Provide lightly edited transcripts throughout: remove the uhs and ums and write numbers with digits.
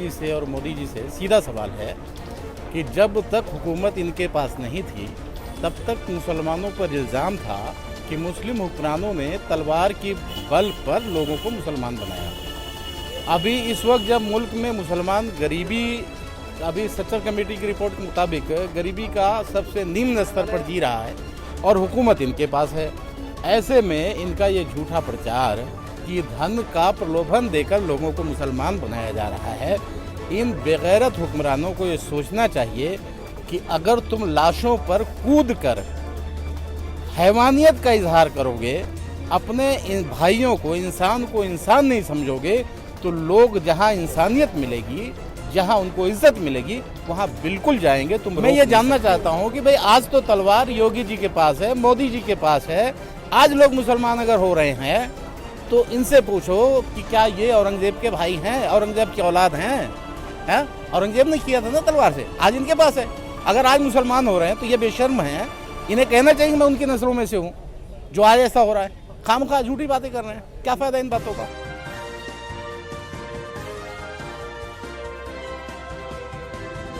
जी से और मोदी जी से सीधा सवाल है कि जब तक हुकूमत इनके पास नहीं थी तब तक मुसलमानों पर इल्ज़ाम था कि मुस्लिम हुक्मरानों ने तलवार की बल पर लोगों को मुसलमान बनाया। अभी इस वक्त जब मुल्क में मुसलमान गरीबी, अभी सच्चर कमेटी की रिपोर्ट के मुताबिक गरीबी का सबसे निम्न स्तर पर जी रहा है और हुकूमत इनके पास है, ऐसे में इनका ये झूठा प्रचार कि धन का प्रलोभन देकर लोगों को मुसलमान बनाया जा रहा है, इन बेगैरत हुक्मरानों को ये सोचना चाहिए कि अगर तुम लाशों पर कूद कर हैवानियत का इजहार करोगे, अपने इन भाइयों को, इंसान को इंसान नहीं समझोगे, तो लोग जहां इंसानियत मिलेगी, जहां उनको इज्जत मिलेगी, वहां बिल्कुल जाएंगे। मैं ये जानना चाहता हूं कि भाई आज तो तलवार योगी जी के पास है, मोदी जी के पास है, आज लोग मुसलमान अगर हो रहे हैं तो इनसे पूछो कि क्या ये औरंगजेब के भाई हैं, औरंगजेब की औलाद हैं? औरंगजेब ने किया था ना तलवार से, आज इनके पास है। अगर आज मुसलमान हो रहे हैं तो ये बेशर्म हैं, इन्हें कहना चाहिए मैं उनकी नस्लों में से हूँ जो आज ऐसा हो रहा है। खामखा झूठी बातें कर रहे हैं, क्या फायदा इन बातों का।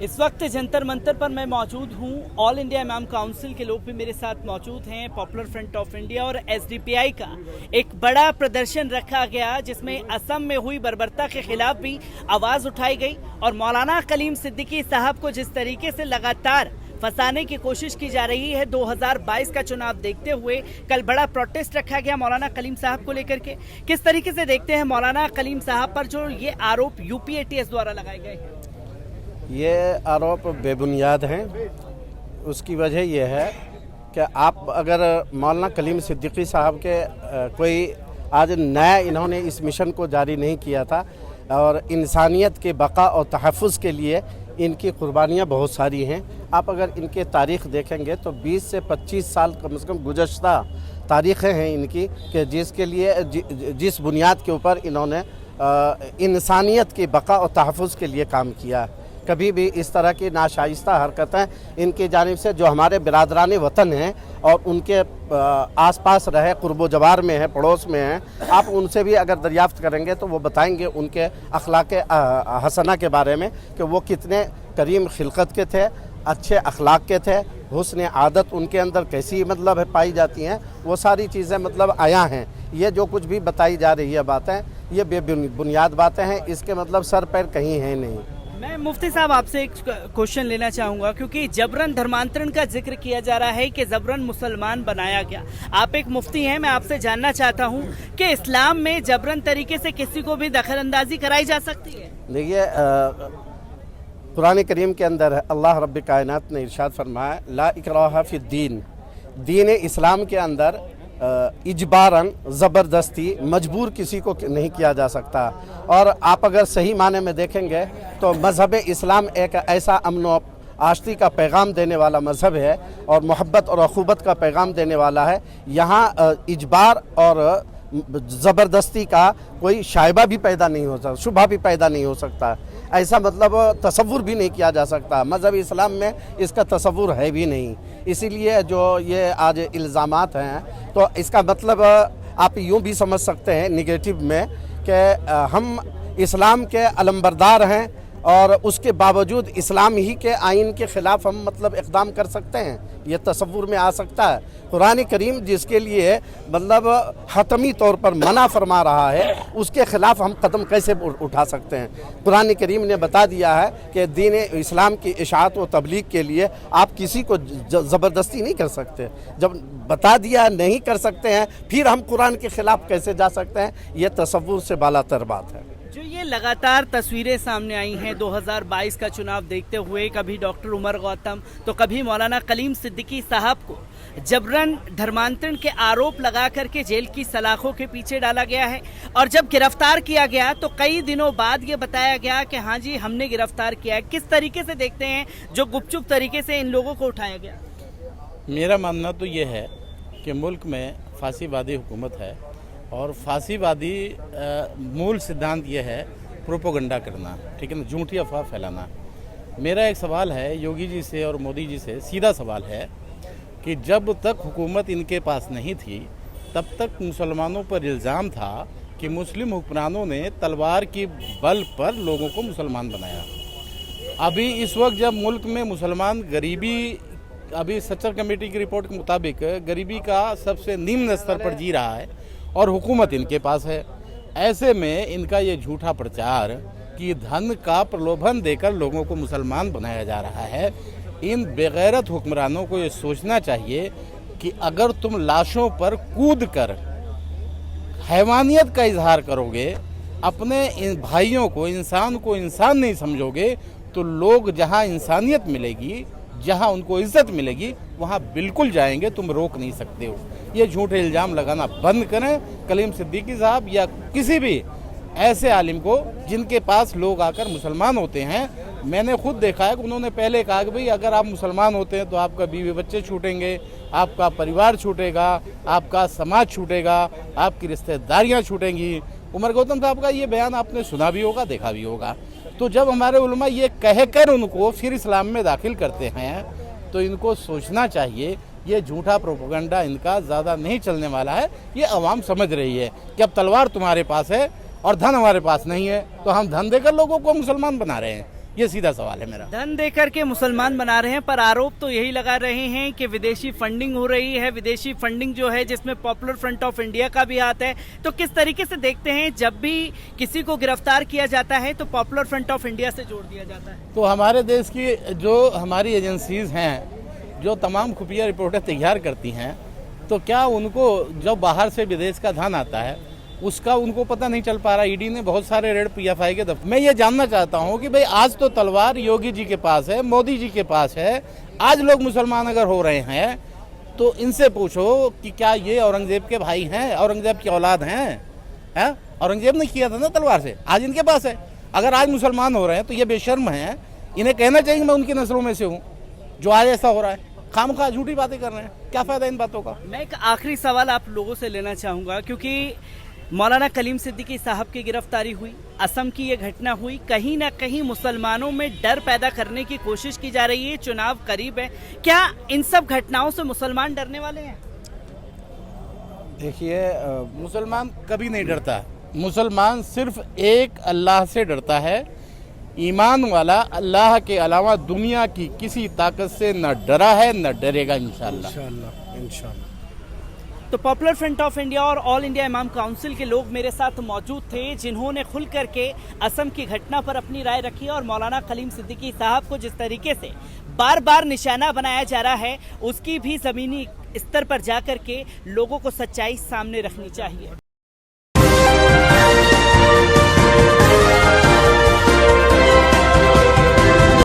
इस वक्त जंतर मंतर पर मैं मौजूद हूं। ऑल इंडिया इमाम काउंसिल के लोग भी मेरे साथ मौजूद हैं। पॉपुलर फ्रंट ऑफ इंडिया और एसडीपीआई का एक बड़ा प्रदर्शन रखा गया जिसमें असम में हुई बर्बरता के खिलाफ भी आवाज उठाई गई और मौलाना कलीम सिद्दीकी साहब को जिस तरीके से लगातार फंसाने की कोशिश की जा रही है 2022 का चुनाव देखते हुए कल बड़ा प्रोटेस्ट रखा गया मौलाना कलीम साहब को लेकर के। किस तरीके से देखते हैं मौलाना कलीम साहब पर जो ये आरोप यूपीएटीएस द्वारा लगाए गए हैं? ये आरोप बेबुनियाद हैं। उसकी वजह यह है कि आप अगर मौलाना कलीम सिद्दीकी साहब के कोई आज नया इन्होंने इस मिशन को जारी नहीं किया था और इंसानियत के बका और तहफ़्फ़ुज़ के लिए इनकी कुर्बानियाँ बहुत सारी हैं। आप अगर इनके तारीख़ देखेंगे तो 20 से 25 साल कम से कम गुज़श्ता तारीख़ें हैं इनकी कि जिसके लिए जिस बुनियाद के ऊपर इन्होंने इंसानियत के बका और तहफ़्फ़ुज़ के लिए काम किया। कभी भी इस तरह की नाशाइस्ता हरकतें इनकी जानिब से जो हमारे बिरादरान वतन हैं और उनके आसपास रहे, कुर्बो जवार में है, पड़ोस में हैं, आप उनसे भी अगर दरियाफ्त करेंगे तो वो बताएंगे उनके अखलाक हसना के बारे में कि वो कितने करीम खिलकत के थे, अच्छे अखलाक के थे, हुस्न आदत उनके अंदर कैसी मतलब है पाई जाती हैं, वो सारी चीज़ें मतलब आया हैं। ये जो कुछ भी बताई जा रही है बातें, ये बेबुनियाद बातें हैं, इसके मतलब सर पैर कहीं हैं नहीं। मैं मुफ्ती साहब आपसे एक क्वेश्चन लेना चाहूँगा क्योंकि जबरन धर्मांतरण का जिक्र किया जा रहा है कि जबरन मुसलमान बनाया गया। आप एक मुफ्ती हैं, मैं आपसे जानना चाहता हूँ कि इस्लाम में जबरन तरीके से किसी को भी दखल अंदाजी कराई जा सकती है? देखिए, कुरान करीम के अंदर अल्लाह रब्बे कायनात ने इरशाद फरमाया ला इकराहा फिद्दीन, दीन इस्लाम के अंदर इजबारन ज़बरदस्ती मजबूर किसी को नहीं किया जा सकता। और आप अगर सही माने में देखेंगे तो मज़हब इस्लाम एक ऐसा अमन व आश्ती का पैगाम देने वाला मज़हब है और मोहब्बत और अख़ूबत का पैगाम देने वाला है। यहाँ इजबार और ज़बरदस्ती का कोई शायबा भी पैदा नहीं हो सकता, शुबा भी पैदा नहीं हो सकता, ऐसा मतलब तसव्वुर भी नहीं किया जा सकता। मज़हब इस्लाम में इसका तसव्वुर है भी नहीं। इसीलिए जो ये आज इल्ज़ामात हैं तो इसका मतलब आप यूँ भी समझ सकते हैं निगेटिव में कि हम इस्लाम के अलंबरदार हैं और उसके बावजूद इस्लाम ही के आइन के ख़िलाफ़ हम मतलब इक़दाम कर सकते हैं, ये तसव्वुर में आ सकता है। कुरान करीम जिसके लिए मतलब हतमी तौर पर मना फरमा रहा है उसके ख़िलाफ़ हम कदम कैसे उठा सकते हैं? कुरान करीम ने बता दिया है कि दीन इस्लाम की इशाअत व तबलीग के लिए आप किसी को ज़बरदस्ती नहीं कर सकते। जब बता दिया नहीं कर सकते हैं फिर हम कुरान के ख़िलाफ़ कैसे जा सकते हैं? ये तसव्वुर से बालातर बात है। जो ये लगातार तस्वीरें सामने आई हैं 2022 का चुनाव देखते हुए, कभी डॉक्टर उमर गौतम तो कभी मौलाना कलीम सिद्दीकी साहब को जबरन धर्मांतरण के आरोप लगा करके जेल की सलाखों के पीछे डाला गया है और जब गिरफ्तार किया गया तो कई दिनों बाद ये बताया गया कि हाँ जी हमने गिरफ्तार किया है। किस तरीके से देखते हैं जो गुपचुप तरीके से इन लोगों को उठाया गया? मेरा मानना तो ये है कि मुल्क में फांसीवादी हुकूमत है और फांसीवादी मूल सिद्धांत ये है प्रोपोगंडा करना, ठीक है ना, झूठी अफवाह फैलाना। मेरा एक सवाल है योगी जी से और मोदी जी से, सीधा सवाल है कि जब तक हुकूमत इनके पास नहीं थी तब तक मुसलमानों पर इल्ज़ाम था कि मुस्लिम हुक्मरानों ने तलवार की बल पर लोगों को मुसलमान बनाया। अभी इस वक्त जब मुल्क में मुसलमान गरीबी, अभी सच्चर कमेटी की रिपोर्ट के मुताबिक गरीबी का सबसे निम्न स्तर पर जी रहा है और हुकूमत इनके पास है, ऐसे में इनका ये झूठा प्रचार कि धन का प्रलोभन देकर लोगों को मुसलमान बनाया जा रहा है, इन बेगैरत हुक्मरानों को ये सोचना चाहिए कि अगर तुम लाशों पर कूद कर हैवानियत का इजहार करोगे, अपने इन भाइयों को, इंसान को इंसान नहीं समझोगे, तो लोग जहां इंसानियत मिलेगी, जहां उनको इज्जत मिलेगी, वहां बिल्कुल जाएंगे, तुम रोक नहीं सकते हो। ये झूठे इल्ज़ाम लगाना बंद करें। कलीम सिद्दीकी साहब या किसी भी ऐसे आलिम को जिनके पास लोग आकर मुसलमान होते हैं, मैंने खुद देखा है कि उन्होंने पहले कहा कि भाई अगर आप मुसलमान होते हैं तो आपका बीवी बच्चे छूटेंगे, आपका परिवार छूटेगा, आपका समाज छूटेगा, आपकी रिश्तेदारियां छूटेंगी। उमर गौतम साहब का ये बयान आपने सुना भी होगा, देखा भी होगा। तो जब हमारे उलमा ये कहकर उनको फिर इस्लाम में दाखिल करते हैं, तो इनको सोचना चाहिए ये झूठा प्रोपेगेंडा इनका ज़्यादा नहीं चलने वाला है। ये अवाम समझ रही है कि अब तलवार तुम्हारे पास है और धन हमारे पास नहीं है, तो हम धन देकर लोगों को मुसलमान बना रहे हैं। ये सीधा सवाल है मेरा। धन देकर के मुसलमान बना रहे हैं, पर आरोप तो यही लगा रहे हैं कि विदेशी फंडिंग हो रही है। विदेशी फंडिंग जो है जिसमें पॉपुलर फ्रंट ऑफ इंडिया का भी हाथ है। तो किस तरीके से देखते हैं जब भी किसी को गिरफ्तार किया जाता है तो पॉपुलर फ्रंट ऑफ इंडिया से जोड़ दिया जाता है? तो हमारे देश की जो हमारी एजेंसीज हैं, जो तमाम खुफिया रिपोर्टें तैयार करती हैं, तो क्या उनको जब बाहर से विदेश का धन आता है उसका उनको पता नहीं चल पा रहा? ईडी ने बहुत सारे रेड पीएफआई के दफ्तर। मैं ये जानना चाहता हूँ कि भाई आज तो तलवार योगी जी के पास है, मोदी जी के पास है, आज लोग मुसलमान अगर हो रहे हैं तो इनसे पूछो कि क्या ये औरंगजेब के भाई हैं, औरंगजेब की औलाद हैं? औरंगजेब ने किया था ना तलवार से, आज इनके पास है। अगर आज मुसलमान हो रहे हैं तो ये बेशर्म हैं, इन्हें कहना चाहिए मैं उनकी नस्लों में से हूँ जो आज ऐसा हो रहा है। खामखा झूठी बातें कर रहे हैं, क्या फायदा इन बातों का? मैं एक आखिरी सवाल आप लोगों से लेना चाहूँगा, क्योंकि मौलाना कलीम सिद्दीकी साहब की गिरफ्तारी हुई, असम की ये घटना हुई, कहीं ना कहीं मुसलमानों में डर पैदा करने की कोशिश की जा रही है। चुनाव करीब है, क्या इन सब घटनाओं से मुसलमान डरने वाले हैं? देखिए, मुसलमान कभी नहीं डरता। मुसलमान सिर्फ एक अल्लाह से डरता है। ईमान वाला अल्लाह के अलावा दुनिया की किसी ताकत से न डरा है न डरेगा, इंशाअल्लाह। तो पॉपुलर फ्रंट ऑफ इंडिया और ऑल इंडिया इमाम काउंसिल के लोग मेरे साथ मौजूद थे, जिन्होंने खुल करके असम की घटना पर अपनी राय रखी और मौलाना कलीम सिद्दीकी साहब को जिस तरीके से बार बार निशाना बनाया जा रहा है, उसकी भी ज़मीनी स्तर पर जाकर के लोगों को सच्चाई सामने रखनी चाहिए।